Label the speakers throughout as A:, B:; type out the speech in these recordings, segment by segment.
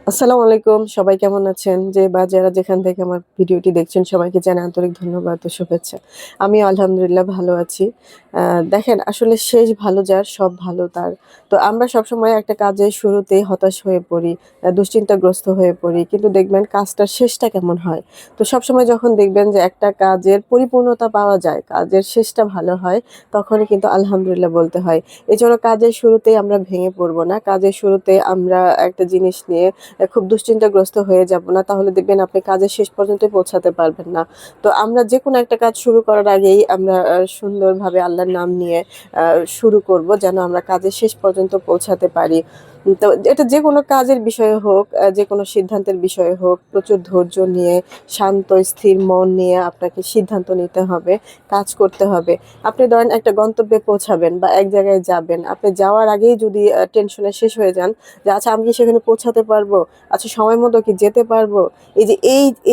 A: আসসালামু আলাইকুম। সবাই কেমন আছেন? যে বা যারা যেখান থেকে আমার ভিডিওটি দেখছেন সবাইকে জানাই আন্তরিক ধন্যবাদ ও শুভেচ্ছা। আমি আলহামদুলিল্লাহ ভালো আছি। আ দেখেন আসলে শেষ ভালো যার সব ভালো তার। তো আমরা সবসময় একটা কাজের শুরুতেই হতাশ হয়ে পড়ি, দুশ্চিন্তাগ্রস্ত হয়ে পড়ি। কিন্তু দেখবেন কাজটার শেষটা কেমন হয়। তো সবসময় যখন দেখবেন যে একটা কাজের পরিপূর্ণতা পাওয়া যায়, কাজের শেষটা ভালো হয়, তখনই কিন্তু আলহামদুলিল্লাহ বলতে হয়। এজন্য কাজের শুরুতেই আমরা ভেঙে পড়ব না। কাজের শুরুতে আমরা একটা জিনিস নিয়ে খুব দুশ্চিন্তাগ্রস্ত হয়ে যাব না। তাহলে দেখবেন আপনি কাজের শেষ পর্যন্ত পৌঁছাতে পারবেন না। তো আমরা যেকোনো একটা কাজ শুরু করার আগেই আমরা সুন্দরভাবে আল্লাহর নাম নিয়ে আ শুরু করব যেন আমরা কাজের শেষ পর্যন্ত পৌঁছাতে পারি। তো এটা যেকোনো কাজের বিষয়ে হোক, যেকোনো সিদ্ধান্তের বিষয়ে হোক, প্রচুর ধৈর্য নিয়ে, শান্ত স্থির মন নিয়ে আপনাকে সিদ্ধান্ত নিতে হবে, কাজ করতে হবে। আপনি ধরেন একটা গন্তব্যে পৌঁছাবেন বা এক জায়গায় যাবেন। আপনি যাওয়ার আগেই যদি টেনশনে শেষ হয়ে যান যে আচ্ছা আমি কি সেখানে পৌঁছাতে পারবো? আচ্ছা সময় মতো কি যেতে পারবো? এই যে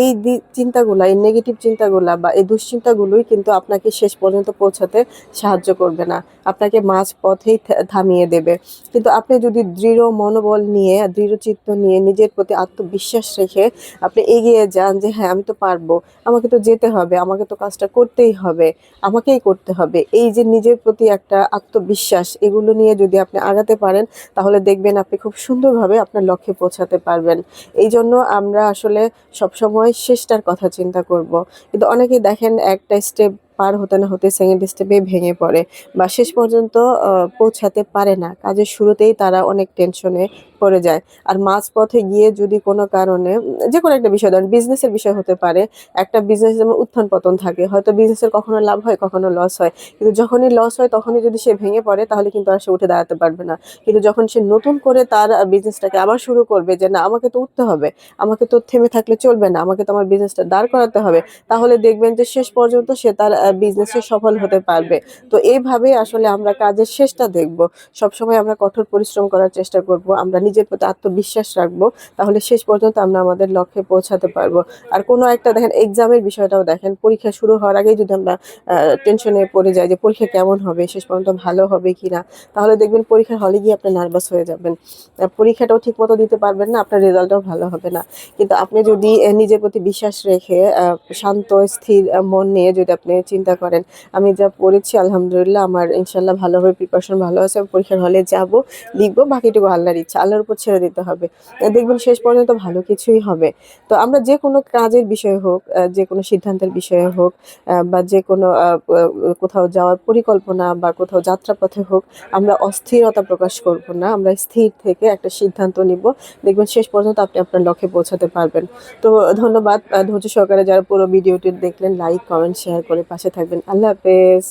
A: এই চিন্তাগুলা, এই নেগেটিভ চিন্তাগুলা বা এই দুশ্চিন্তাগুলোই কিন্তু আপনাকে শেষ পর্যন্ত পৌঁছাতে সাহায্য করবে না। আপনাকে মাঝপথেই থামিয়ে দেবে। কিন্তু আপনি যদি দৃঢ় মনোবল নিয়ে, দৃঢ়চিত্ত নিয়ে নিজের প্রতি আত্মবিশ্বাস রেখে আপনি এগিয়ে যান যে হ্যাঁ, আমি তো পারবো। আমাকে তো যেতে হবে, আমাকে তো কাজটা করতেই হবে, আমাকেই করতে হবে। এই যে নিজের প্রতি একটা আত্মবিশ্বাস এগুলো নিয়ে যদি আপনি আগাতে পারেন তাহলে দেখবেন আপনি খুব সুন্দরভাবে আপনার লক্ষ্যে পৌঁছাতে পারবেন। এইজন্য আমরা আসলে সবসময় শেষটার কথা চিন্তা করব। কিন্তু অনেকেই দেখেন একটা স্টেপ পার হতে না হতে সেকেন্ড স্টেপেই ভেঙে পড়ে বা শেষ পর্যন্ত পৌঁছাতে পারে না। কাজের শুরুতেই তারা অনেক টেনশনে পড়ে যায়। আর মাঝপথে গিয়ে যদি কোনো কারণে যেকোনো একটা বিষয় ধরেন বিজনেসের বিষয় হতে পারে। একটা বিজনেস যেমন উত্থান-পতন থাকে। হয়তো বিজনেসের কখনো লাভ হয়, কখনো লস হয়। কিন্তু যখনই লস হয় তখনই যদি সে ভেঙে পড়ে তাহলে কিন্তু আর সে উঠে দাঁড়াতে পারবে না। কিন্তু যখন সে নতুন করে তার বিজনেসটাকে আবার শুরু করবে যে, "না আমাকে তো উঠতে হবে। আমাকে তো থেমে থাকলে চলবে না। আমাকে তো আমার বিজনেসটা দাঁড় করাতে হবে।" তাহলে দেখবেন যে শেষ পর্যন্ত সে তার বিজনেসে সফল হতে পারবে। তো এইভাবেই আসলে আমরা কাজের শেষটা দেখব। সবসময় আমরা কঠোর পরিশ্রম করার চেষ্টা করব। আমরা নিজের প্রতি আত্মবিশ্বাস রাখবো। তাহলে শেষ পর্যন্ত আমরা আমাদের লক্ষ্যে পৌঁছাতে পারবো। আর কোনো একটা দেখেন এক্সামের বিষয়টাও দেখেন, পরীক্ষা শুরু হওয়ার আগেই যদি আমরা টেনশনে পড়ে যাই যে পরীক্ষা কেমন হবে, শেষ পর্যন্ত ভালো হবে কিনা? তাহলে দেখবেন পরীক্ষার হলে গিয়ে আপনি নার্ভাস হয়ে যাবেন। পরীক্ষাটাও ঠিকমতো দিতে পারবেন না, আপনার রেজাল্টটাও ভালো হবে না। কিন্তু আপনি যদি নিজের প্রতি বিশ্বাস রেখে শান্ত স্থির মন নিয়ে যদি আপনি চিন্তা করেন, আমি যা পড়েছি আলহামদুলিল্লাহ আমার ইনশাআল্লাহ ভালো হবে, প্রিপারেশন ভালো আছে। আমি পরীক্ষার হলে যাবো, লিখবো, বাকিটুকু আল্লাহর ইচ্ছা। আল্লাহর উপর ছেড়ে দিতে হবে। দেখবেন শেষ পর্যন্ত ভালো কিছুই হবে। তো আমরা যেকোনো কাজের বিষয়ে হোক, যেকোনো সিদ্ধান্তের বিষয়ে হোক, বা যেকোনো কোথাও যাওয়ার পরিকল্পনা বা কোথাও যাত্রাপথে হোক, আমরা অস্থিরতা প্রকাশ করব না। আমরা স্থির থেকে একটা সিদ্ধান্ত নিব। দেখবেন শেষ পর্যন্ত আপনি আপনার লক্ষ্যে পৌঁছাতে পারবেন। তো ধন্যবাদ ধৈর্য সহকারে যারা পুরো ভিডিওটি দেখলেন। লাইক, কমেন্ট, শেয়ার করে পাশে থাকবেন। আল্লাহ হাফেজ।